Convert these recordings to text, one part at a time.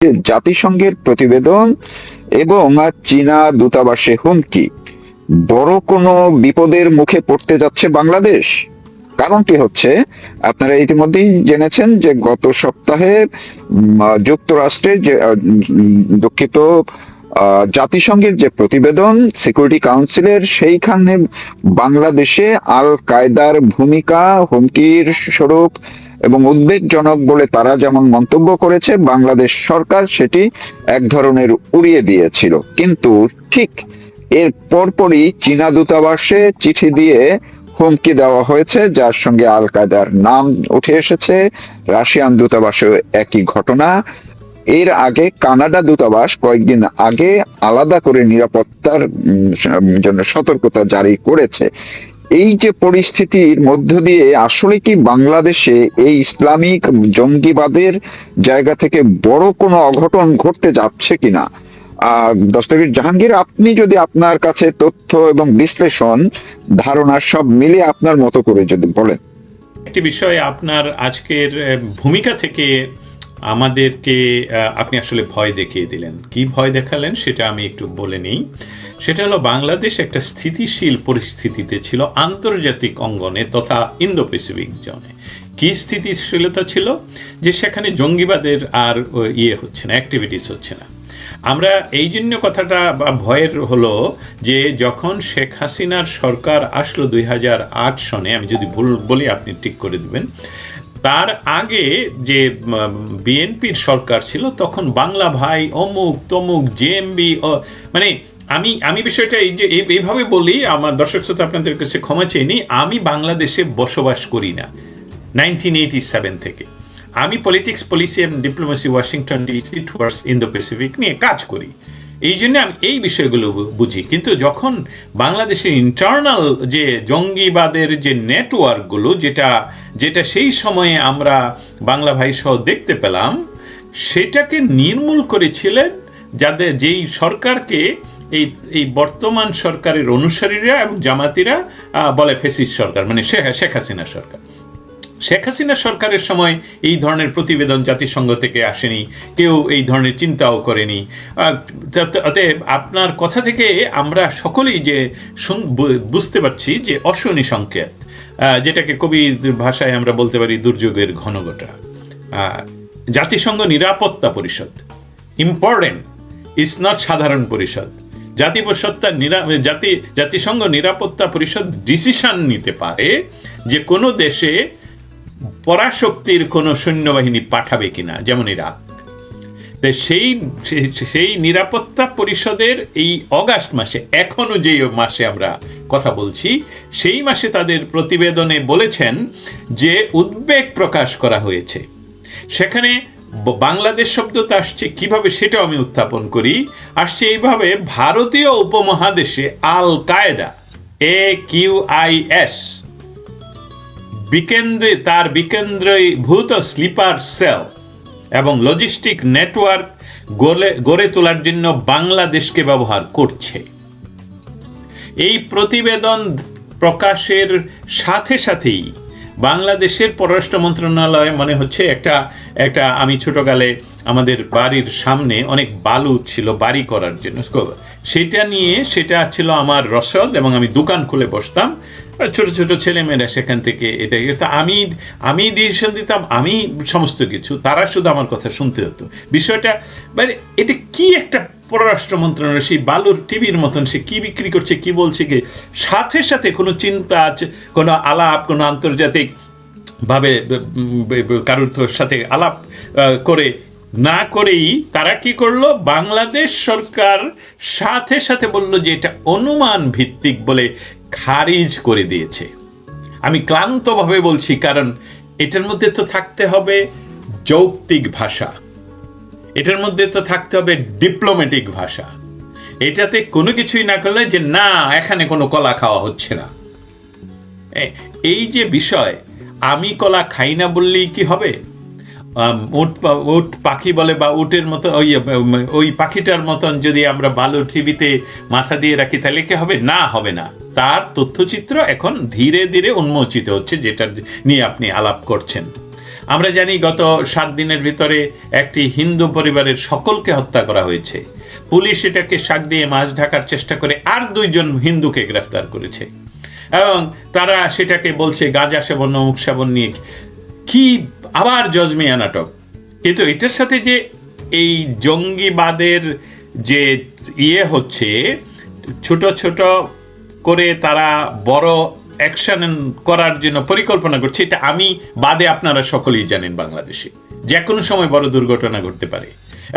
জাতিসংঘের প্রতিবেদন এবং চীনা দূতাবাসে হুমকি, বড় কোনো বিপদের মুখে পড়তে যাচ্ছে বাংলাদেশ। কারণটি হচ্ছে, আপনারা ইতিমধ্যেই জেনেছেন যে গত সপ্তাহে যুক্তরাষ্ট্রের যে দুঃখিত জাতিসংঘের যে প্রতিবেদন সিকিউরিটি কাউন্সিলের, সেইখানে বাংলাদেশে আল কায়দার ভূমিকা হুমকির স্বরূপ এবং উদ্বেগজনক বলে তারা যেমন মন্তব্য করেছে, বাংলাদেশ সরকার সেটি এক ধরনের উড়িয়ে দিয়েছিল। কিন্তু ঠিক এর পরপরই চীনা দূতাবাসে চিঠি দিয়ে হুমকি দেওয়া হয়েছে, যার সঙ্গে আল কায়দার নাম উঠে এসেছে। রাশিয়ান দূতাবাসে একই ঘটনা। এর আগে কানাডা দূতাবাস কয়েকদিন আগে আলাদা করে নিরাপত্তার জন্য সতর্কতা জারি করেছে। এই যে পরিস্থিতির মধ্য দিয়ে আসলে কি বাংলাদেশে এই ইসলামিক জঙ্গিবাদের জায়গা থেকে বড় কোনো অঘটন ঘটতে যাচ্ছে কিনা? দস্তগীর জাহাঙ্গীর, আপনি যদি আপনার কাছে তথ্য এবং বিশ্লেষণ ধারণা সব মিলিয়ে আপনার মতো করে যদি বলেন। একটি বিষয়, আপনার আজকের ভূমিকা থেকে আমাদেরকে আপনি আসলে ভয় দেখিয়ে দিলেন। কি ভয় দেখালেন সেটা আমি একটু বলে নিই। সেটা হলো, বাংলাদেশ একটা স্থিতিশীল পরিস্থিতিতে ছিল আন্তর্জাতিক অঙ্গনে তথা ইন্দো প্যাসিফিক জোনে। কি স্থিতিশীলতা ছিল? যে সেখানে জঙ্গিবাদের আর হচ্ছে না, অ্যাক্টিভিটিস হচ্ছে না। আমরা এই জন্য কথাটা বা ভয়ের হলো যে যখন শেখ হাসিনার সরকার আসলো 2008 সনে, আমি যদি ভুল বলি আপনি ঠিক করে দিবেন, তার আগে যে বিএনপির সরকার ছিল তখন বাংলা ভাই অমুক তমুক জেএমবি, মানে আমি বিষয়টা এইভাবে বলি, আমার দর্শক শ্রোতা আপনাদের কাছে ক্ষমা চেয়ে নিই, আমি বাংলাদেশে বসবাস করি না 1987 থেকে। আমি পলিটিক্স, পলিসি এবং diplomacy Washington DC towards Indo Pacific নিয়ে কাজ করি, এই জন্য আমি এই বিষয়গুলো বুঝি। কিন্তু যখন বাংলাদেশের ইন্টারনাল যে জঙ্গিবাদের যে নেটওয়ার্কগুলো, যেটা সেই সময়ে আমরা বাংলা ভাই সহ দেখতে পেলাম, সেটাকে নির্মূল করেছিলেন যেই সরকারকে এই বর্তমান সরকারের অনুসারীরা এবং জামাতিরা বলে ফ্যাসিস্ট সরকার, মানে শেখ হাসিনা সরকার। শেখ হাসিনা সরকারের সময় এই ধরনের প্রতিবেদন জাতিসংঘ থেকে আসেনি, কেউ এই ধরনের চিন্তাও করেনি। অতএব আপনার কথা থেকে আমরা সকলেই যে বুঝতে পারছি যে অশনি সংকেত, যেটাকে কবির ভাষায় আমরা বলতে পারি দুর্যোগের ঘনঘটা। জাতিসংঘ নিরাপত্তা পরিষদ ইম্পর্টেন্ট, ইজ নট সাধারণ পরিষদ। জাতিসংঘ নিরাপত্তা পরিষদ ডিসিশন নিতে পারে যে কোনো দেশে পরাশক্তির কোনো সৈন্যবাহিনী পাঠাবে কিনা, যেমন ইরাক। সেই নিরাপত্তা পরিষদের এই অগাস্ট মাসে, এখনো যে মাসে আমরা কথা বলছি, সেই মাসে তাদের প্রতিবেদনে বলেছেন যে উদ্বেগ প্রকাশ করা হয়েছে। সেখানে বাংলাদেশ শব্দটা আসছে কিভাবে সেটাও আমি উত্থাপন করি। আসছে এইভাবে, ভারতীয় উপমহাদেশে আল কায়দা AQIS তার বিকেন্দ্রীভূত স্লিপার সেল এবং লজিস্টিক নেটওয়ার্ক গড়ে তোলার জন্য বাংলাদেশকে ব্যবহার করছে। এই প্রতিবেদন প্রকাশের সাথে সাথেই বাংলাদেশের পররাষ্ট্র মন্ত্রণালয় মনে হচ্ছে একটা আমি ছোটকালে আমাদের বাড়ির সামনে অনেক বালু ছিল বাড়ি করার জন্য, সেটা ছিল আমার রসদ, এবং আমি দোকান খুলে বসতাম, ছোট ছোট ছেলেমেয়েরা সেখান থেকে এটা আমি ডিসিশন দিতাম, আমি সমস্ত কিছু, তারা শুধু আমার কথা শুনতে হতো। বিষয়টা মানে এটা কি একটা পররাষ্ট্র মন্ত্রণালয় সেই বালুর টিভির মতন সে কি বিক্রি করছে, কি বলছে, কি সাথে সাথে কোনো চিন্তা, কোনো আলাপ, কোনো আন্তর্জাতিক ভাবে কারোর সাথে আলাপ করে না করেই তারা কি করলো, বাংলাদেশ সরকার সাথে সাথে বলল যে এটা অনুমান ভিত্তিক বলে খারিজ করে দিয়েছে। আমি ক্লান্তভাবে বলছি, কারণ এটার মধ্যে তো থাকতে হবে যৌক্তিক ভাষা, এটার মধ্যে তো থাকতে হবে ডিপ্লোম্যাটিক ভাষা। এটাতে কোনো কিছুই না করলে যে না, এখানে কোনো কলা খাওয়া হচ্ছে না, এই যে বিষয়, আমি কলা খাই না বললেই কি হবে? উট পাখি বলে, বা উটের মতো ওই পাখিটার মতন যদি আমরা বালুর টিভিতে মাথা দিয়ে রাখি তাহলে কি হবে? না, হবে না। তার তথ্যচিত্র এখন ধীরে ধীরে উন্মোচিত হচ্ছে, যেটা নিয়ে আপনি আলাপ করছেন। আমরা জানি গত 7 দিনের ভিতরে একটি হিন্দু পরিবারের সকলকে হত্যা করা হয়েছে। পুলিশ এটাকে শাক দিয়ে মাছ ঢাকার চেষ্টা করে আর 2 জন হিন্দুকে গ্রেফতার করেছে, এবং তারা সেটাকে বলছে গাঁজা সেবন অমুক সেবন নিয়ে, কি আবার জজমিয়া নাটক। কিন্তু এটার সাথে যে এই জঙ্গিবাদের যে হচ্ছে, ছোট ছোট করে তারা বড় অ্যাকশন করার জন্য পরিকল্পনা করছে, এটা আমি বাদে আপনারা সকলেই জানেন বাংলাদেশে যে কোনো সময় বড় দুর্ঘটনা ঘটতে পারে।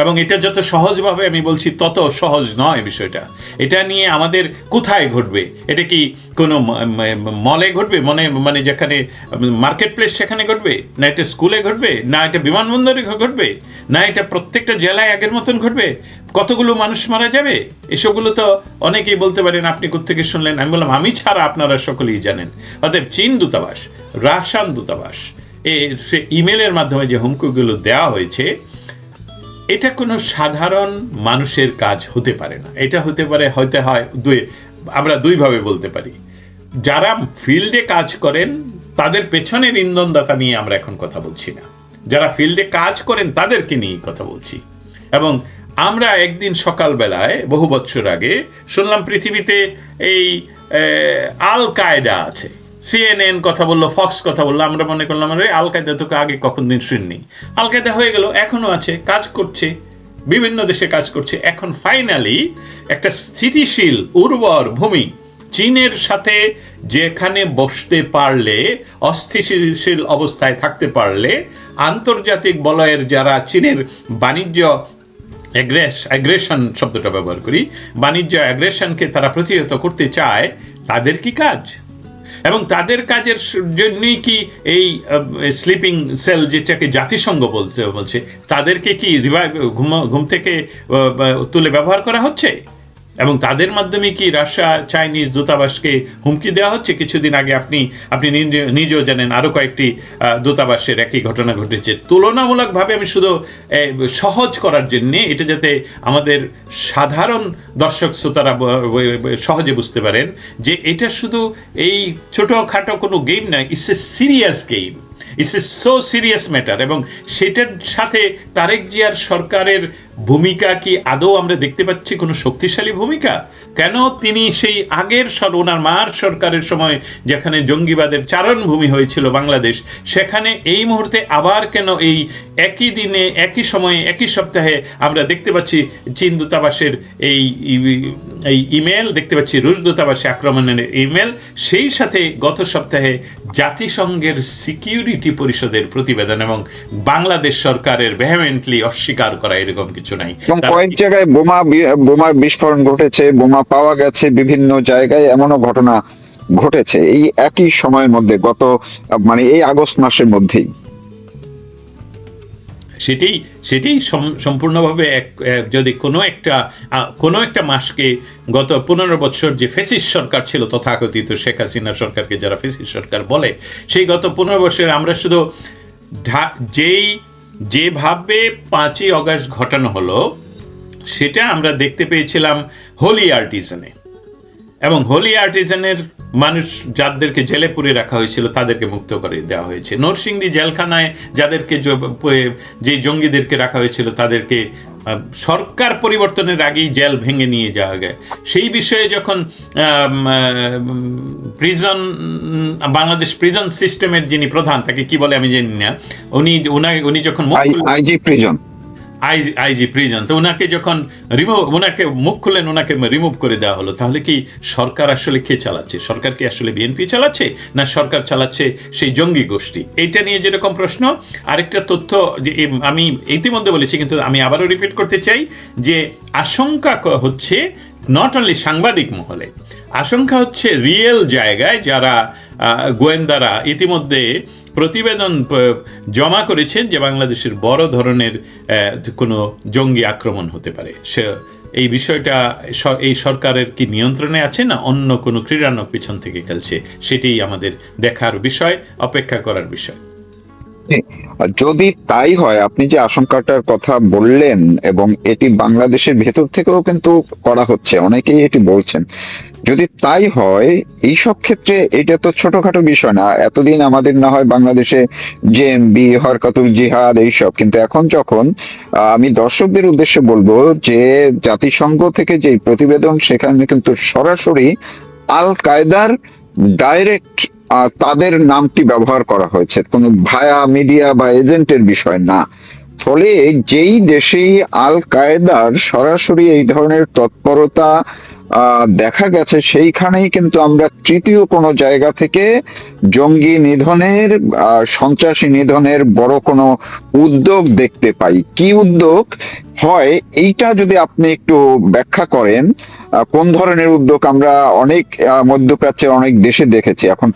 এবং এটা যত সহজভাবে আমি বলছি তত সহজ নয় বিষয়টা। এটা নিয়ে আমাদের কোথায় ঘটবে? এটা কি কোনো মলে ঘটবে, মানে যেখানে মার্কেট প্লেস সেখানে ঘটবে, না এটা স্কুলে ঘটবে, না এটা বিমানবন্দরে ঘটবে, না এটা প্রত্যেকটা জেলায় আগের মতন ঘটবে? কতগুলো মানুষ মারা যাবে? এসবগুলো তো অনেকেই বলতে পারেন আপনি কোত্থেকে শুনলেন। আমি বললাম আমি ছাড়া আপনারা সকলেই জানেন। অতএব চীন দূতাবাস, রাশিয়ান দূতাবাস সে ইমেলের মাধ্যমে যে হুমকিগুলো দেওয়া হয়েছে, এটা কোনো সাধারণ মানুষের কাজ হতে পারে না। এটা হতে হয় আমরা দুইভাবে বলতে পারি। যারা ফিল্ডে কাজ করেন তাদের পেছনের ইন্ধনদাতা নিয়ে আমরা এখন কথা বলছি না, যারা ফিল্ডে কাজ করেন তাদেরকে নিয়ে কথা বলছি। এবং আমরা একদিন সকালবেলায় বহু বছর আগে শুনলাম পৃথিবীতে এই আল কায়দা আছে, CNN কথা বললো, ফক্স কথা বললো, আমরা মনে করলাম আল কায়দা তোকে আগে কখন দিন শুননি। আল কায়দা হয়ে গেল, এখনো আছে, কাজ করছে, বিভিন্ন দেশে কাজ করছে। এখন ফাইনালি একটা স্থিতিশীল উর্বর ভূমি চীনের সাথে যেখানে বসতে পারলে, অস্থিতিশীল অবস্থায় থাকতে পারলে, আন্তর্জাতিক বলয়ের যারা চীনের বাণিজ্য অ্যাগ্রেশন শব্দটা ব্যবহার করি, বাণিজ্য অ্যাগ্রেশনকে তারা প্রতিহত করতে চায়, তাদের কি কাজ? এবং তাদের কাজের জন্যই কি এই স্লিপিং সেল যেটাকে জাতিসংঘ বলছে তাদেরকে কি ঘুম থেকে তুলে ব্যবহার করা হচ্ছে? এবং তাদের মাধ্যমে কি রাশিয়া চাইনিজ দূতাবাসকে হুমকি দেওয়া হচ্ছে? কিছুদিন আগে আপনি নিজেও জানেন আরও কয়েকটি দূতাবাসের একই ঘটনা ঘটেছে। তুলনামূলকভাবে আমি শুধু সহজ করার জন্যে, এটা যাতে আমাদের সাধারণ দর্শক শ্রোতারা সহজে বুঝতে পারেন যে এটা শুধু এই ছোটোখাটো কোনো গেম নয়, it's a serious game, it's a so serious matter. এবং সেটার সাথে তারেক জিয়ার সরকারের ভূমিকা কি আদৌ আমরা দেখতে পাচ্ছি কোনো শক্তিশালী ভূমিকা? কেন তিনি সেই আগের ওনার মার সরকারের সময় যেখানে জঙ্গিবাদের চারণভূমি হয়েছিল বাংলাদেশ, সেখানে এই মুহূর্তে আবার কেন এই একই দিনে, একই সময়ে, একই সপ্তাহে আমরা দেখতে পাচ্ছি চীন দূতাবাসের এই ইমেল, দেখতে পাচ্ছি রুশ দূতাবাসে আক্রমণের ইমেল, সেই সাথে গত সপ্তাহে জাতিসংঘের সিকিউরিটি পরিষদের প্রতিবেদন, এবং বাংলাদেশ সরকারের ভেহেমেন্টলি অস্বীকার করা এরকম কিছু নাই। কয়েক জায়গায় বোমা বিস্ফোরণ ঘটেছে, বোমা পাওয়া গেছে, বিভিন্ন জায়গায় এমনও ঘটনা ঘটেছে এই একই সময়ের মধ্যে, গত এই আগস্ট মাসের মধ্যেই। সেটাই সম্পূর্ণভাবে যদি কোনো একটা মাসকে, গত 15 বছর যে ফেসিস্ট সরকার ছিল, তথাকথিত শেখ হাসিনা সরকারকে যারা ফেসিস্ট সরকার বলে, সেই গত 15 বছরে আমরা শুধু যেভাবে 5ই অগস্ট ঘটানো হলো সেটা আমরা দেখতে পেয়েছিলাম হোলি আর্টিজানে। এবং হোলি আর্টিজানের মানুষ যাদেরকে জেলে পুরে রাখা হয়েছিল তাদেরকে মুক্ত করে দেওয়া হয়েছে। নরসিংদী জেলখানায় যাদেরকে যে জঙ্গিদেরকে রাখা হয়েছিল তাদেরকে সরকার পরিবর্তনের আগেই জেল ভেঙে নিয়ে যাওয়া যায়। সেই বিষয়ে যখন বাংলাদেশ প্রিজন সিস্টেমের যিনি প্রধান, তাকে কি বলে আমি জানি না, উনি যখন আইজি প্রিজন, তো ওনাকে যখন ওনাকে মুখ খুললেন, ওনাকে রিমুভ করে দেওয়া হলো। তাহলে কি সরকার আসলে কে চালাচ্ছে? সরকার কি আসলে বিএনপি চালাচ্ছে, না সরকার চালাচ্ছে সেই জঙ্গি গোষ্ঠী? এইটা নিয়ে যেরকম প্রশ্ন, আরেকটা তথ্য আমি ইতিমধ্যে বলেছি কিন্তু আমি আবারও রিপিট করতে চাই যে আশঙ্কা হচ্ছে নট অনলি সাংবাদিক মহলে, আশঙ্কা হচ্ছে রিয়েল জায়গায় যারা গোয়েন্দারা ইতিমধ্যে প্রতিবেদন জমা করেছেন যে বাংলাদেশের বড় ধরনের কোনো জঙ্গি আক্রমণ হতে পারে। এই বিষয়টা এই সরকারের কি নিয়ন্ত্রণে আছে, না অন্য কোনো ক্রীড়ানক পিছন থেকে খেলছে? সেটাই আমাদের দেখার বিষয়, অপেক্ষা করার বিষয়। জি। আর যদি তাই হয়, আপনি যে আশঙ্কাটার কথা বললেন, এবং এটি বাংলাদেশের ভেতর থেকেও কিন্তু করা হচ্ছে, অনেকেই এটি বলছেন, যদি তাই হয়, এইসব ক্ষেত্রে এটা তো ছোটখাটো বিষয় না। এতদিন আমাদের না হয় বাংলাদেশে জেএমবি, হরকাতুল জিহাদ এইসব, কিন্তু এখন যখন আমি দর্শকদের উদ্দেশ্যে বলবো যে জাতিসংঘ থেকে যে প্রতিবেদন, সেখানে কিন্তু সরাসরি আল কায়দার ডাইরেক্ট তাদের নামটি ব্যবহার করা হয়েছে, কোনো ভায়া মিডিয়া বা এজেন্টের বিষয় না। ফলে যেই দেশেই আল কায়দার সরাসরি এই ধরনের তৎপরতা দেখা গেছে, সেইখানেই কিন্তু আমরা তৃতীয় কোনো জায়গা থেকে জঙ্গি নিধনের, সন্ত্রাসী নিধনের বড় কোনো উদ্যোগ দেখতে পাই। কি উদ্যোগ হয়, এইটা যদি আপনি একটু ব্যাখ্যা করেন। কোন ধরনের উদ্যোগ আমরা অনেক মধ্যপ্রাচ্যের অনেক দেশে দেখেছি। এখন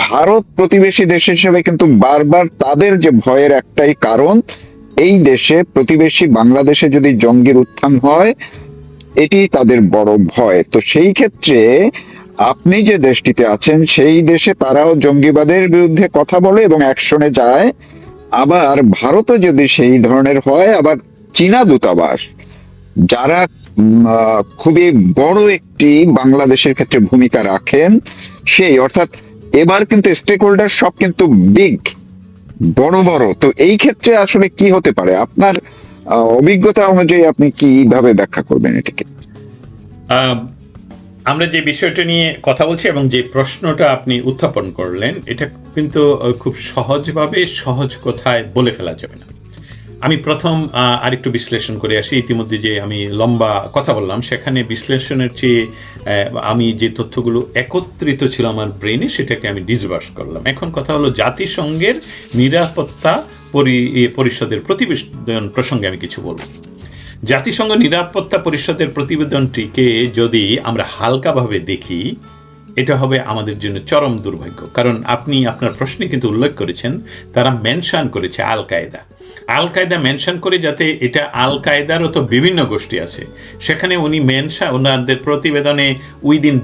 ভারত প্রতিবেশী দেশ হিসেবে কিন্তু বারবার তাদের যে ভয়ের একটাই কারণ, এই দেশে প্রতিবেশী বাংলাদেশে যদি জঙ্গির উত্থান হয়, এটি তাদের বড় ভয়। তো সেই ক্ষেত্রে আপনি যে দেশটিতে আছেন, সেই দেশে তারাও জঙ্গিবাদের বিরুদ্ধে কথা বলে এবং অ্যাকশনে যায়। আবার ভারতও যদি সেই ধরনের হয়, আবার চীনা দূতাবাস, যারা খুবই বড় একটি বাংলাদেশের ক্ষেত্রে ভূমিকা রাখেন, সেই অর্থাৎ এবার কিন্তু স্টেক হোল্ডার সব কিন্তু বিগ, বড় বড়। তো এই ক্ষেত্রে আসলে কি হতে পারে আপনার অভিজ্ঞতা অনুযায়ী, আপনি কিভাবে ব্যাখ্যা করবেন এটাকে? আহ, আমরা যে বিষয়টা নিয়ে কথা বলছি এবং যে প্রশ্নটা আপনি উত্থাপন করলেন, এটা কিন্তু খুব সহজভাবে সহজ কথায় বলে ফেলা যাবে না। আমি প্রথম আরেকটু বিশ্লেষণ করে আসি। ইতিমধ্যে যে আমি লম্বা কথা বললাম, সেখানে বিশ্লেষণের চেয়ে আমি যে তথ্যগুলো একত্রিত ছিল আমার ব্রেনে, সেটাকে আমি ডিসবার্স করলাম। এখন কথা হলো জাতিসংঘের নিরাপত্তা পরিষদের প্রতিবেদন প্রসঙ্গে আমি কিছু বলব। জাতিসংঘ নিরাপত্তা পরিষদের প্রতিবেদনটিকে যদি আমরা হালকাভাবে দেখি, এটা হবে আমাদের জন্য চরম দুর্ভাগ্য। কারণ আপনি আপনার প্রশ্নে কিন্তু উল্লেখ করেছেন, তারা মেনশন করেছে আল কায়দা। আল কায়দা মেনশন করে, যাতে এটা আল কায়দারও তো বিভিন্ন গোষ্ঠী আছে, সেখানে উনি ওনাদের প্রতিবেদনে উইদিন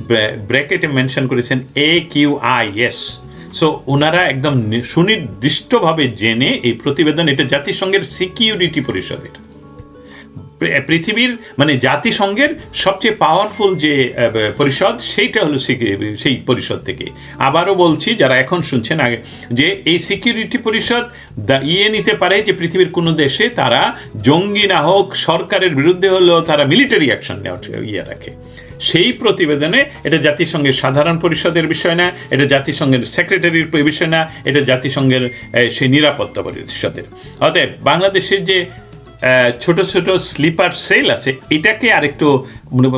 ব্র্যাকেটে মেনশন করেছেন AQIS। সো ওনারা একদম সুনির্দিষ্টভাবে জেনে এই প্রতিবেদন, এটা জাতিসংঘের সিকিউরিটি পরিষদের, পৃথিবীর মানে জাতিসংঘের সবচেয়ে পাওয়ারফুল যে পরিষদ, সেইটা হলো সেই পরিষদ থেকে। আবারও বলছি, যারা এখন শুনছেন আগে, যে এই সিকিউরিটি পরিষদ নিতে পারে যে পৃথিবীর কোনো দেশে তারা জঙ্গি না হোক, সরকারের বিরুদ্ধে হলেও তারা মিলিটারি অ্যাকশন নেওয়ার রাখে। সেই প্রতিবেদনে এটা জাতিসংঘের সাধারণ পরিষদের বিষয় না, এটা জাতিসংঘের সেক্রেটারির বিষয় না, এটা জাতিসংঘের সেই নিরাপত্তা পরিষদের। অতএব বাংলাদেশের যে ছোট ছোট স্লিপার সেল আছে, এটাকে আরেকটু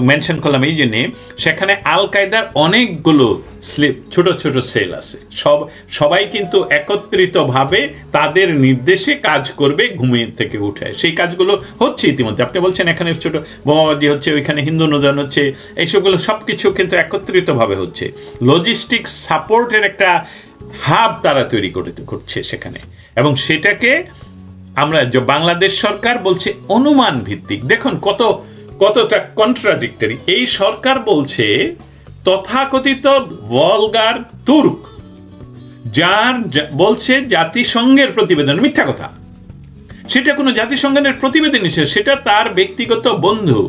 মেনশন করলাম এই জন্যে, সেখানে আল কায়দার অনেকগুলো ছোট ছোট সেল আছে। সবাই কিন্তু একত্রিতভাবে তাদের নির্দেশে কাজ করবে, ঘুমিয়ে থেকে উঠে। সেই কাজগুলো হচ্ছে ইতিমধ্যে। আপনি বলছেন এখানে ছোট বোমাবাজি হচ্ছে, ওইখানে হিন্দু নদন হচ্ছে, এইসবগুলো সব কিছু কিন্তু একত্রিতভাবে হচ্ছে। লজিস্টিক্স সাপোর্টের একটা হাব তারা তৈরি করছে সেখানে, এবং সেটাকে আমরা বাংলাদেশ সরকার বলছে অনুমান ভিত্তিক। দেখুন কতটা কন্ট্রাডিক্টরি। এই সরকার বলছে তথাকথিত ভলগার তুর্ক, যার বলছে জাতিসংঘের প্রতিবেদন মিথ্যা কথা, সেটা কোনো জাতিসংঘের প্রতিবেদন হিসেবে, সেটা তার ব্যক্তিগত বন্ধু,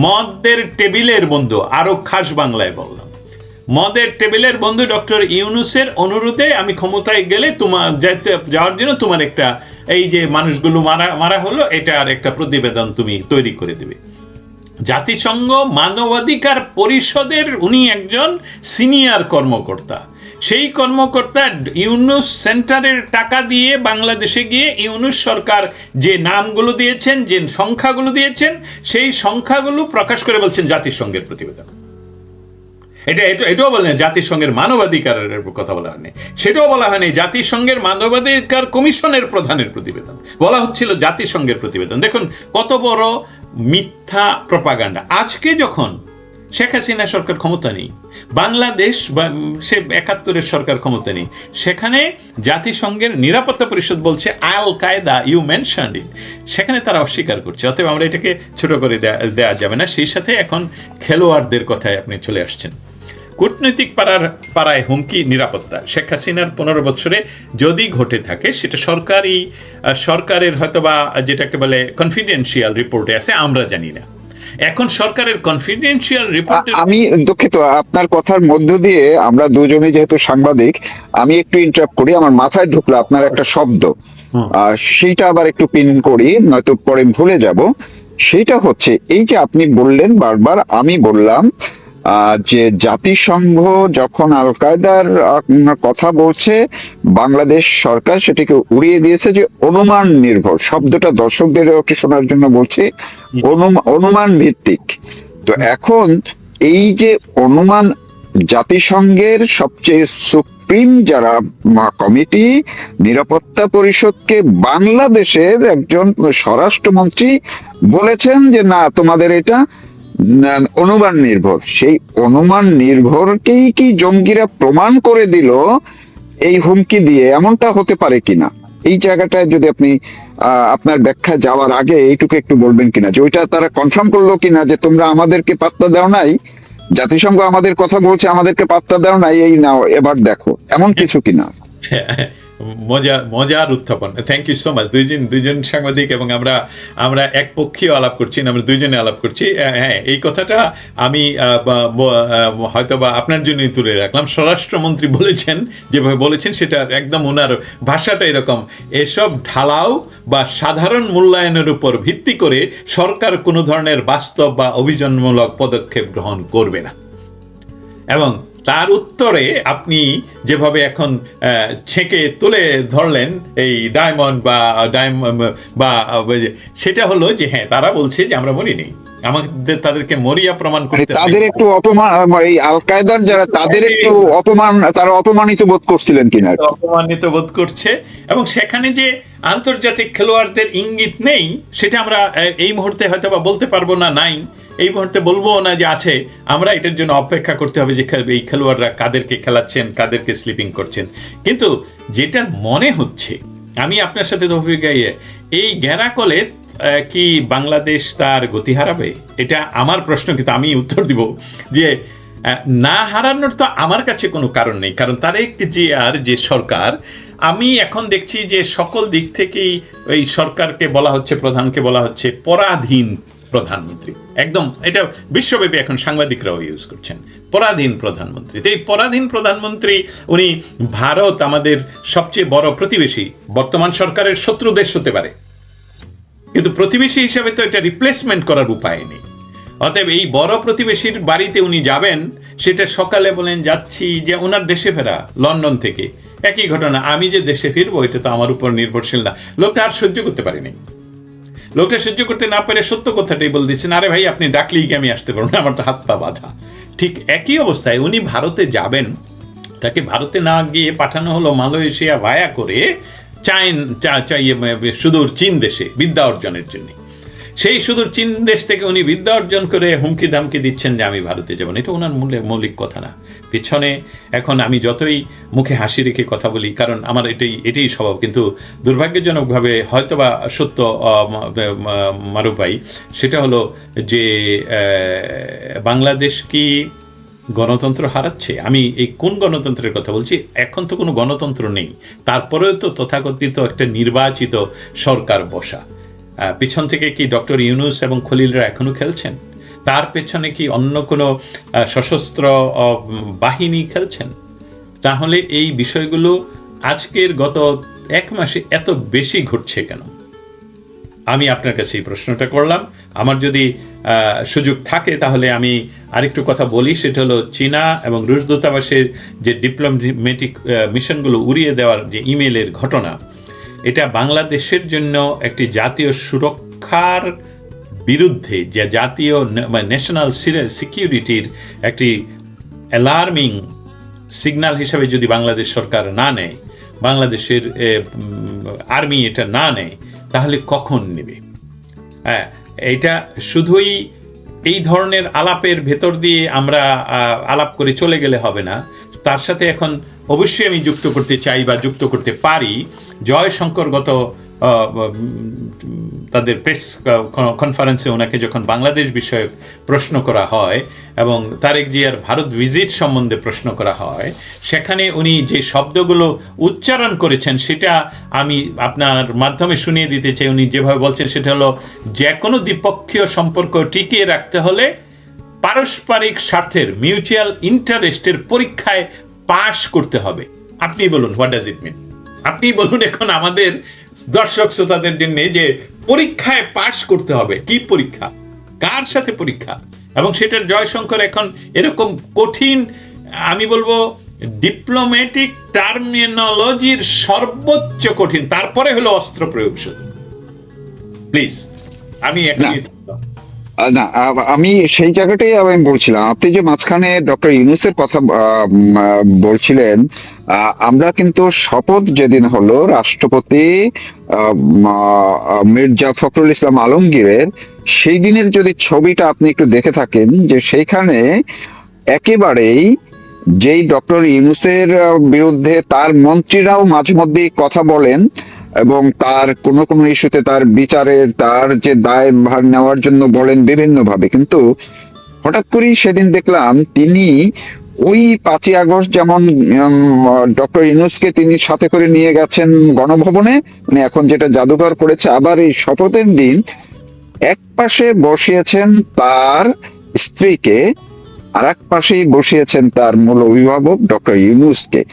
মদের টেবিলের বন্ধু। আরো খাস বাংলায় বললাম, মদের টেবিলের বন্ধু ডক্টর ইউনূসের অনুরোধে আমি ক্ষমতায় গেলে তোমার যাওয়ার জন্য তোমার একটা, এই যে মানুষগুলো মারা হলো, এটার একটা প্রতিবেদন তুমি তৈরি করে দেবে। জাতিসংঘ মানবাধিকার পরিষদের উনি একজন সিনিয়র কর্মকর্তা। সেই কর্মকর্তা ইউনূস সেন্টারের টাকা দিয়ে বাংলাদেশে গিয়ে ইউনূস সরকার যে নামগুলো দিয়েছেন, যে সংখ্যাগুলো দিয়েছেন, সেই সংখ্যাগুলো প্রকাশ করে বলছেন জাতিসংঘের প্রতিবেদন। এটাও বলেন জাতিসংঘের মানবাধিকারের কথা বলা হয়নি, সেটাও বলা হয়নি জাতিসংঘের মানবাধিকার কমিশনের প্রধানের প্রতিবেদন, বলা হচ্ছিল জাতিসংঘের প্রতিবেদন। দেখুন কত বড় মিথ্যা প্রপাগান্ডা। আজকে যখন শেখ হাসিনা সরকার ক্ষমতা নেই, বাংলাদেশ বা সে ৭১-এর সরকার ক্ষমতা নেই, সেখানে জাতিসংঘের নিরাপত্তা পরিষদ বলছে আল কায়দা, ইউ মেনশনড ইট, সেখানে তারা অস্বীকার করছে। অতএব আমরা এটাকে ছোট করে দেওয়া যাবে না। সেই সাথে এখন খেলোয়াড়দের কথায় আপনি চলে আসছেন। কূটনৈতিক পাড়ায় হুমকি নিরাপত্তা শেখ হাসিনার 15 বছরে যদি ঘটে থাকে সেটা সরকারের হয়তোবা যেটাকে বলে কনফিডেন্সিয়াল রিপোর্টে আছে, আমরা জানি না। এখন সরকারের কনফিডেন্সিয়াল রিপোর্টে আমি দুঃখিত, আপনার কথার মধ্য দিয়ে আমরা দুজনে যেহেতু সাংবাদিক, আমি একটু ইন্টারাপ্ট করি। আমার মাথায় ঢুকলো আপনার একটা শব্দ, সেইটা আবার একটু পিন করি, নয়তো পরে ভুলে যাব। সেটা হচ্ছে এই যে আপনি বললেন বারবার, আমি বললাম যে জাতিসংঘ যখন আল কায়দার কথা বলছে, বাংলাদেশ সরকার সেটাকে উড়িয়ে দিয়েছে যে অনুমান নির্ভর। শব্দটা দর্শকদের একটু শোনার জন্য বলছি, অনুমান ভিত্তিক। তো এখন এই যে অনুমান, জাতিসংঘের সবচেয়ে সুপ্রিম যারা কমিটি, নিরাপত্তা পরিষদকে বাংলাদেশের একজন স্বরাষ্ট্রমন্ত্রী বলেছেন যে না, তোমাদের এটা অনুমান নির্ভর। সেই অনুমান নির্ভরকেই কি জঙ্গিরা প্রমাণ করে দিল এই হুমকি দিয়ে? এমনটা হতে পারে কিনা, এই জায়গাটায় যদি আপনি আপনার ব্যাখ্যা যাওয়ার আগে এইটুকু একটু বলবেন কিনা, যে ওইটা তারা কনফার্ম করলো কিনা যে তোমরা আমাদেরকে পাত্তা দাও নাই, জাতিসংঘ আমাদের কথা বলছে, আমাদেরকে পাত্তা দাও নাই, এই নাও এবার দেখো, এমন কিছু কিনা? মজার উত্থাপন। Thank you so much. দুইজন সাংবাদিক এবং আমরা একপক্ষীয় আলাপ করছি না, আমরা দুইজনে আলাপ করছি। হ্যাঁ, এই কথাটা আমি হয়তোবা আপনার জন্যই তুলে রাখলাম। স্বরাষ্ট্রমন্ত্রী বলেছেন, যেভাবে বলেছেন সেটা একদম ওনার ভাষাটা এরকম, এসব ঢালাও বা সাধারণ মূল্যায়নের উপর ভিত্তি করে সরকার কোনো ধরনের বাস্তব বা অভিযানমূলক পদক্ষেপ গ্রহণ করবে না। এবং তার উত্তরে আপনি যেভাবে এখন ছেঁকে তুলে ধরলেন এই ডায়মন্ড বা সেটা হলো যে হ্যাঁ, তারা বলছে যে আমরা মরিনি, আমাদের তাদেরকে মরিয়া প্রমাণ করতে, তাদের একটু অপমান, এই আল কায়দার যারা, তাদের একটু অপমান, তারা অপমানিত বোধ করছিলেন কিনা, অপমানিত বোধ করছে। এবং সেখানে যে আন্তর্জাতিক খেলোয়াড়দের ইঙ্গিত নেই, সেটা আমরা এই মুহূর্তে হয়তো বা বলতে পারবো না, নাই এই মুহূর্তে বলবো না যে আছে। আমরা এটার জন্য অপেক্ষা করতে হবে যে এই খেলোয়াড়রা কাদেরকে খেলাচ্ছেন, কাদেরকে স্লিপিং করছেন। কিন্তু যেটা মনে হচ্ছে, আমি আপনার সাথে এই গ্যারাকলে কি বাংলাদেশ তার গতি হারাবে? এটা আমার প্রশ্ন, কিন্তু আমি উত্তর দিব যে না হারানোর তো আমার কাছে কোনো কারণ নেই। কারণ তারেক জিয়ার যে সরকার, আমি এখন দেখছি যে সকল দিক থেকেই এই সরকারকে বলা হচ্ছে, প্রধানকে বলা হচ্ছে পরাধীন প্রধানমন্ত্রী। একদম এটা বিশ্বব্যাপী এখন সাংবাদিকরাও ইউজ করছেন, পরাধীন প্রধানমন্ত্রী। তো এই পরাধীন প্রধানমন্ত্রী, উনি ভারত আমাদের সবচেয়ে বড় প্রতিবেশী, বর্তমান সরকারের শত্রু দেশ হতে পারে, কিন্তু প্রতিবেশী হিসাবে তো এটা রিপ্লেসমেন্ট করার উপায় নেই। অতএব এই বড় প্রতিবেশীর বাড়িতে উনি যাবেন, সেটা সকালে বলেন যাচ্ছি, যে ওনার দেশে ফেরা লন্ডন থেকে, একই ঘটনা, আমি যে দেশে ফিরবো এটা তো আমার উপর নির্ভরশীল না। লোকটা আর সহ্য করতে পারেনি, লোকটা সহ্য করতে না পেরে সত্য কথাটাই বলে দিচ্ছেন, আরে ভাই আপনি ডাকলেই কি আমি আসতে পারবো না, আমার তো হাত পা বাঁধা। ঠিক একই অবস্থায় উনি ভারতে যাবেন, তাকে ভারতে না গিয়ে পাঠানো হলো মালয়েশিয়া ভায়া করে সুদূর চীন দেশে বিদ্যা অর্জনের জন্য। সেই সুদূর চীন দেশ থেকে উনি বিদ্যা অর্জন করে হুমকি ধামকি দিচ্ছেন যে আমি ভারতে যাব না। এটা ওনার মৌলিক কথা না। পিছনে এখন আমি যতই মুখে হাসি রেখে কথা বলি, কারণ আমার এটাই স্বভাব, কিন্তু দুর্ভাগ্যজনকভাবে হয়তোবা সত্য মারুফ ভাই, সেটা হলো যে বাংলাদেশ কি গণতন্ত্র হারাচ্ছে? আমি এই কোন গণতন্ত্রের কথা বলছি? এখন তো কোনো গণতন্ত্র নেই, তারপরেও তো তথাকথিত একটা নির্বাচিত সরকার বসা। পিছন থেকে কি ডক্টর ইউনূস এবং খলিলরা এখনো খেলছেন? তার পেছনে কি অন্য কোনো সশস্ত্র বাহিনী খেলছেন? তাহলে এই বিষয়গুলো আজকের গত 1 মাসে এত বেশি ঘটছে কেন? আমি আপনার কাছে এই প্রশ্নটা করলাম। আমার যদি সুযোগ থাকে তাহলে আমি আরেকটু কথা বলি, সেটা হলো চীনা এবং রুশ দূতাবাসের যে ডিপ্লোম্যাটিক মিশনগুলো উড়িয়ে দেওয়ার যে ইমেলের ঘটনা, এটা বাংলাদেশের জন্য একটি জাতীয় সুরক্ষার বিরুদ্ধে, যে জাতীয় ন্যাশনাল সিকিউরিটির একটি অ্যালার্মিং সিগন্যাল হিসাবে যদি বাংলাদেশ সরকার না নেয়, বাংলাদেশের আর্মি এটা না নেয়, তাহলে কখন নেবে? হ্যাঁ, এটা শুধুই এই ধরনের আলাপের ভেতর দিয়ে আমরা আলাপ করে চলে গেলে হবে না। তার সাথে এখন অবশ্যই আমি যুক্ত করতে চাই বা যুক্ত করতে পারি, জয়শঙ্কর গত তাদের প্রেস কনফারেন্সে ওনাকে যখন বাংলাদেশ বিষয়ক প্রশ্ন করা হয় এবং তারেক জিয়ার ভারত ভিজিট সম্বন্ধে প্রশ্ন করা হয়, সেখানে উনি যে শব্দগুলো উচ্চারণ করেছেন সেটা আমি আপনার মাধ্যমে শুনিয়ে দিতে চাই। উনি যেভাবে বলছেন সেটা হলো, যে কোনো দ্বিপক্ষীয় সম্পর্ক টিকিয়ে রাখতে হলে পারস্পরিক স্বার্থের, মিউচুয়াল ইন্টারেস্টের পরীক্ষায় পাশ করতে হবে। আপনি বলুন, হোয়াট ডাজ ইট মিন? আপনি বলুন এখন আমাদের দর্শক শ্রোতাদের জন্য, যে পরীক্ষায় পাশ করতে হবে। কি পরীক্ষা? কার সাথে পরীক্ষা? এবং সেটার জয়শঙ্কর এখন এরকম কঠিন, আমি বলবো ডিপ্লোম্যাটিক টার্মিনোলজির সর্বোচ্চ কঠিন, তারপরে হলো অস্ত্র প্রয়োগ। শুধু প্লিজ, আমি এখনই না, আমি সেই জায়গাটাই আমি বলছিলাম। আপনি যে মাঝখানে ডক্টর ইউনূসের কথা বলছিলেন, আমরা কিন্তু শপথ যেদিন হলো রাষ্ট্রপতি মির্জা ফখরুল ইসলাম আলমগীরের, সেই দিনের যদি ছবিটা আপনি একটু দেখে থাকেন, যে সেইখানে একেবারেই যেই ডক্টর ইউনূসের বিরুদ্ধে তার মন্ত্রীরাও মাঝে মধ্যেই কথা বলেন এবং তার কোন কোন ইস্যুতে তার বিচারের, তার যে দায়ভার নেওয়ার জন্য বলেন বিভিন্ন ভাবে, কিন্তু হঠাৎ করেই সেদিন দেখলাম তিনি ওই 5ই আগস্ট যেমন ডক্টর ইউনূসকে তিনি সাথে করে নিয়ে গেছেন গণভবনে, মানে এখন যেটা জাদুঘর করেছে, আবার এই শপথের দিন এক পাশে বসিয়েছেন তার স্ত্রীকে, আর এক পাশেই বসিয়েছেন তার মূল অভিভাবক ডক্টর ইউনূসকে।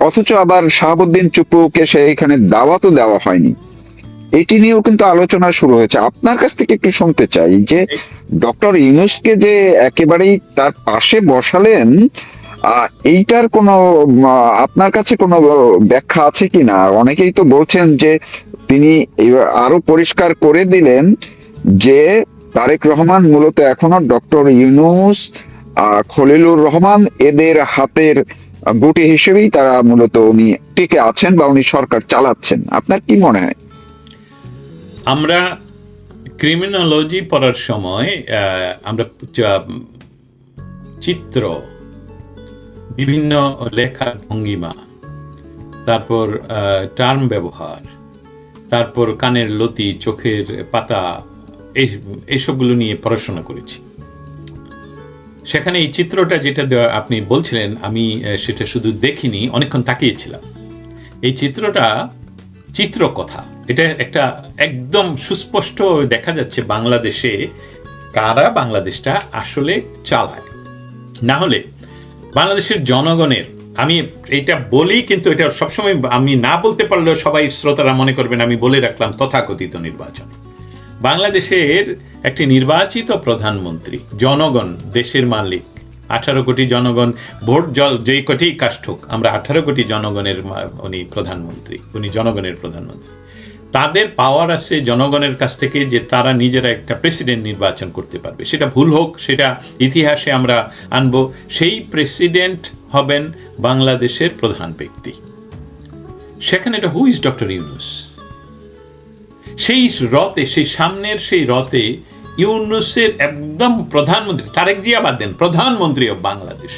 অথচ আবার শাহাবুদ্দিন চুপ্পুকে সেইখানে দাওয়াতও দেওয়া হয়নি। এটি নিয়েও কিন্তু আলোচনা শুরু হয়েছে। আপনার কাছ থেকে একটু শুনতে চাই যে ডক্টর ইউনূসকে যে একেবারেই তার পাশে বসালেন, এইটার কোনো আপনার কাছে কোনো ব্যাখ্যা আছে কিনা? অনেকেই তো বলছেন যে তিনি আরো পরিষ্কার করে দিলেন যে তারেক রহমান মূলত এখনো ডক্টর ইউনূস, খলিলুর রহমান এদের হাতের গুটি হিসেবেই তারা মূলত উনি টিকে আছেন বা উনি সরকার চালাচ্ছেন। আপনার কি মনে হয়? আমরা ক্রিমিনোলজি পড়ার সময় আমরা চিত্র, বিভিন্ন লেখার ভঙ্গিমা, তারপর টার্ম ব্যবহার, তারপর কানের লতি, চোখের পাতা, এইসবগুলো নিয়ে পড়াশোনা করেছি। সেখানে এই চিত্রটা যেটা আপনি বলছিলেন, আমি সেটা শুধু দেখিনি, অনেকক্ষণ তাকিয়েছিলাম। এই চিত্রটা চিত্রকথা। এটা একটা একদম সুস্পষ্ট দেখা যাচ্ছে বাংলাদেশে কারা বাংলাদেশটা আসলে চালায়। না হলে বাংলাদেশের জনগণের, আমি এটা বলি কিন্তু এটা সবসময় আমি না বলতে পারলেও সবাই শ্রোতারা মনে করবেন আমি বলে রাখলাম তথাকথিত নির্বাচনে। বাংলাদেশের একটি নির্বাচিত প্রধানমন্ত্রী, জনগণ দেশের মালিক, 18 কোটি জনগণ, ভোট যেই কোটি কাষ্ট হোক, আমরা 18 কোটি জনগণের উনি প্রধানমন্ত্রী, উনি জনগণের প্রধানমন্ত্রী। তাদের পাওয়ার আছে জনগণের কাছ থেকে যে তারা নিজেরা একটা প্রেসিডেন্ট নির্বাচন করতে পারবে। সেটা ভুল হোক, সেটা ইতিহাসে আমরা আনবো। সেই প্রেসিডেন্ট হবেন বাংলাদেশের প্রধান ব্যক্তি। সেখানে এটা হু ইজ ডক্টর ইউনূস। সেই রথে, সেই সামনের সেই রথে ইউনূসের একদম প্রধানমন্ত্রী, তারেক জিয়া বাদ দেন, প্রধানমন্ত্রী অফ বাংলাদেশ,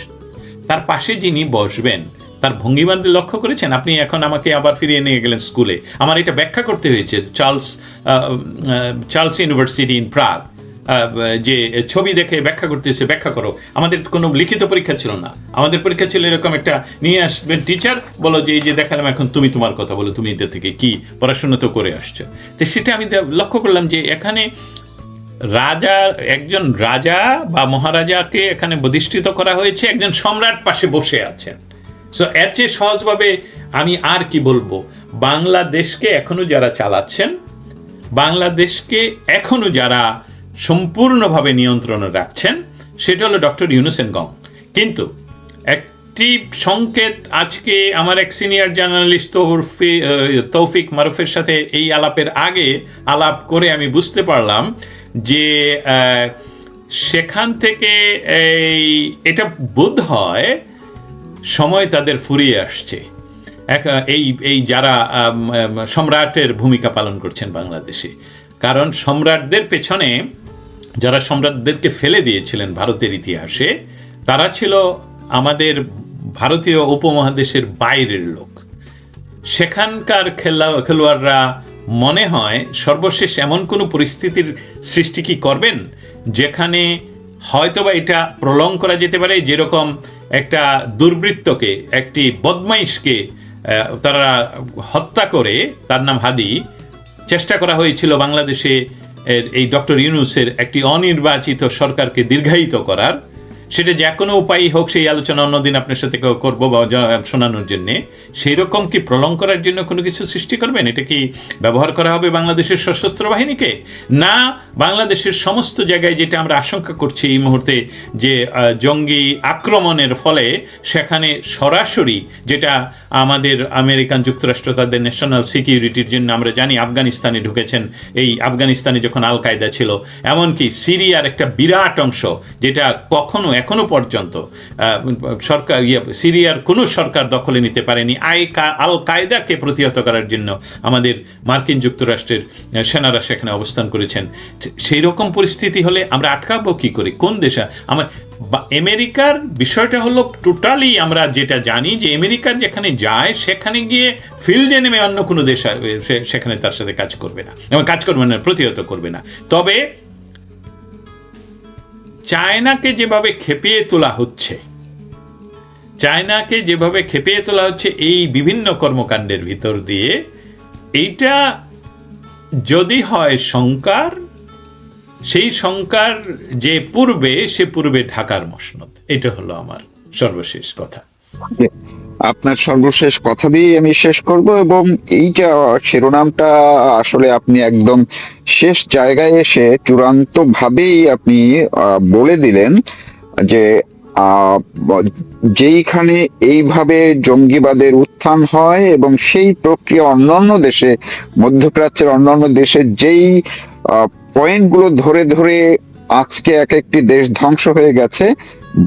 তার পাশে যিনি বসবেন তার ভঙ্গিমান্তি লক্ষ্য করেছেন? আপনি এখন আমাকে আবার ফিরিয়ে নিয়ে গেলেন স্কুলে। আমার এটা ব্যাখ্যা করতে হয়েছে। চার্লস ইউনিভার্সিটি ইন প্রাগ যে ছবি দেখে ব্যাখ্যা করতেছে, ব্যাখ্যা করো। আমাদের কোনো লিখিত পরীক্ষা ছিল না, আমাদের পরীক্ষা ছিল এরকম একটা, নিয়ে আসবেন টিচার, বলো যে এই যে দেখালাম, এখন তুমি তোমার কথা বলো, তুমি এটা থেকে কি পড়াশোনা তো করে আসছো। তো সেটা আমি লক্ষ্য করলাম যে এখানে রাজা, একজন রাজা বা মহারাজাকে এখানে প্রতিষ্ঠিত করা হয়েছে, একজন সম্রাট পাশে বসে আছেন। সো এর চেয়ে সহজভাবে আমি আর কি বলবো? বাংলাদেশকে এখনো যারা চালাচ্ছেন, বাংলাদেশকে এখনো যারা সম্পূর্ণভাবে নিয়ন্ত্রণে রাখছেন, সেটা হলো ডক্টর ইউনূস এন্ড গং। কিন্তু একটি সংকেত আজকে আমার এক সিনিয়র জার্নালিস্ট তৌফিক মারুফের সাথে এই আলাপের আগে আলাপ করে আমি বুঝতে পারলাম যে সেখান থেকে এটা বোধ হয় সময় তাদের ফুরিয়ে আসছে। এই যারা সম্রাটের ভূমিকা পালন করছেন বাংলাদেশে, কারণ সম্রাটদের পেছনে যারা সম্রাটদেরকে ফেলে দিয়েছিলেন ভারতের ইতিহাসে, তারা ছিল আমাদের ভারতীয় উপমহাদেশের বাইরের লোক। সেখানকার খেলোয়াড়রা মনে হয় সর্বশেষ এমন কোনো পরিস্থিতির সৃষ্টি কি করবেন যেখানে হয়তোবা এটা প্রলং করা যেতে পারে, যেরকম একটা দুর্বৃত্তকে, একটি বদমাইশকে তারা হত্যা করে, তার নাম হাদি, চেষ্টা করা হয়েছিল বাংলাদেশে এই ডক্টর ইউনূসের একটি অনির্বাচিত সরকারকে দীর্ঘায়িত করার। সেটা যে কোনো উপায়ই হোক, সেই আলোচনা অন্যদিন আপনার সাথে করবো বা শোনানোর জন্যে। সেই রকম কি প্রলং করার জন্য কোনো কিছু সৃষ্টি করবেন? এটা কি ব্যবহার করা হবে বাংলাদেশের সশস্ত্র বাহিনীকে? না বাংলাদেশের সমস্ত জায়গায়, যেটা আমরা আশঙ্কা করছি এই মুহূর্তে, যে জঙ্গি আক্রমণের ফলে সেখানে সরাসরি, যেটা আমাদের আমেরিকান যুক্তরাষ্ট্র তাদের ন্যাশনাল সিকিউরিটির জন্য, আমরা জানি আফগানিস্তানে ঢুকেছেন, এই আফগানিস্তানে যখন আল কায়দা ছিল, এমনকি সিরিয়ার একটা বিরাট অংশ, যেটা এখনো পর্যন্ত সরকার সিরিয়ার কোনো সরকার দখলে নিতে পারেনি, আল কায়দাকে প্রতিহত করার জন্য আমাদের মার্কিন যুক্তরাষ্ট্রের সেনারা সেখানে অবস্থান করেছেন। সেই রকম পরিস্থিতি হলে আমরা আটকাবো কি করে? কোন দেশে? আমেরিকার বিষয়টা হলো টোটালি, আমরা যেটা জানি যে আমেরিকার যেখানে যায়, সেখানে গিয়ে ফিল্ডে নেমে অন্য কোনো দেশ সেখানে তার সাথে কাজ করবে না, এবং কাজ করবে না, প্রতিহত করবে না। তবে চায়নাকে যেভাবে খেপিয়ে তোলা হচ্ছে এই বিভিন্ন কর্মকাণ্ডের ভিতর দিয়ে, এইটা যদি হয় শঙ্কার, সেই শঙ্কার যে পূর্বে ঢাকার মসনদ। এটা হলো আমার সর্বশেষ কথা। আপনার সর্বশেষ কথা দিয়ে আমি শেষ করব, এবং এইটা শিরোনামটা আসলে আপনি একদম শেষ জায়গায় এসে চূড়ান্ত ভাবেই আপনি বলে দিলেন যে যেইখানে এইভাবে জঙ্গিবাদের উত্থান হয় এবং সেই প্রক্রিয়া অন্যান্য দেশে, মধ্যপ্রাচ্যের অন্যান্য দেশে যেই পয়েন্টগুলো ধরে ধরে আজকে এক একটি দেশ ধ্বংস হয়ে গেছে,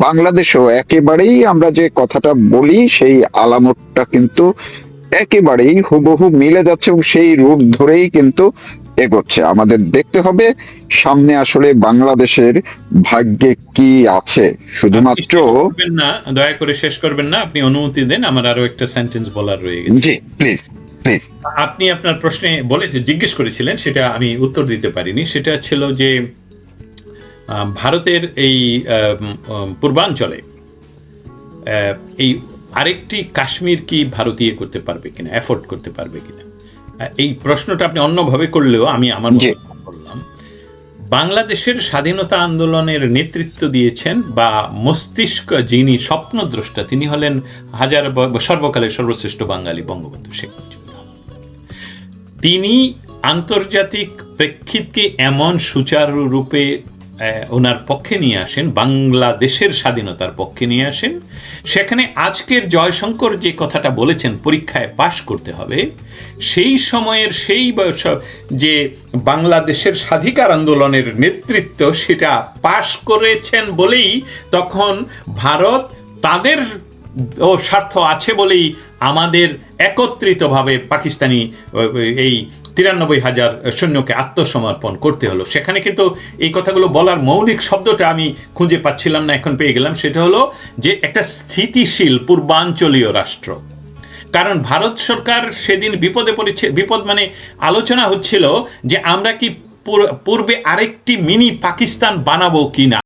বাংলাদেশও একেবারেই আমরা যে কথাটা বলি সেই আলামতটা কিন্তু একেবারেই হুবহু মিলে যাচ্ছে, এবং সেই রুট ধরেই কিন্তু এগোচ্ছে। আমাদের দেখতে হবে সামনে আসলে বাংলাদেশের ভাগ্যে কি আছে। শুধুমাত্র না, দয়া করে শেষ করবেন না, আপনি অনুমতি দেন, আমার আরো একটা সেন্টেন্স বলার রয়ে গেছে। জি প্লিজ প্লিজ। আপনি আপনার প্রশ্নে জিজ্ঞেস করেছিলেন, সেটা আমি উত্তর দিতে পারিনি। সেটা ছিল যে ভারতের এই পূর্বাঞ্চলে এই আরেকটি কাশ্মীর কি ভারতীয় করতে পারবে কিনা, এফোর্ড করতে পারবে কিনা। এই প্রশ্নটা আপনি অন্যভাবে করলেও আমি আমার মতো বললাম। বাংলাদেশের স্বাধীনতা আন্দোলনের নেতৃত্ব দিয়েছেন বা মস্তিষ্ক যিনি স্বপ্নদ্রষ্টা, তিনি হলেন সর্বকালের সর্বশ্রেষ্ঠ বাঙালি বঙ্গবন্ধু শেখ মুজিবুর রহমান। তিনি আন্তর্জাতিক প্রেক্ষিতকে এমন সুচারুরূপে ওনার পক্ষে নিয়ে আসেন, বাংলাদেশের স্বাধীনতার পক্ষে নিয়ে আসেন, সেখানে আজকের জয়শঙ্কর যে কথাটা বলেছেন পরীক্ষায় পাশ করতে হবে, সেই সময়ের সেই যে বাংলাদেশের স্বাধিকার আন্দোলনের নেতৃত্ব, সেটা পাশ করেছেন বলেই তখন ভারত তাদের স্বার্থ আছে বলেই আমাদের একত্রিতভাবে পাকিস্তানি এই 93,000 সৈন্যকে আত্মসমর্পণ করতে হলো। সেখানে কিন্তু এই কথাগুলো বলার মৌলিক শব্দটা আমি খুঁজে পাচ্ছিলাম না, এখন পেয়ে গেলাম। সেটা হলো যে একটা স্থিতিশীল পূর্বাঞ্চলীয় রাষ্ট্র। কারণ ভারত সরকার সেদিন বিপদে পড়েছে, বিপদ মানে আলোচনা হচ্ছিল যে আমরা কি পূর্বে আরেকটি মিনি পাকিস্তান বানাবো কিনা।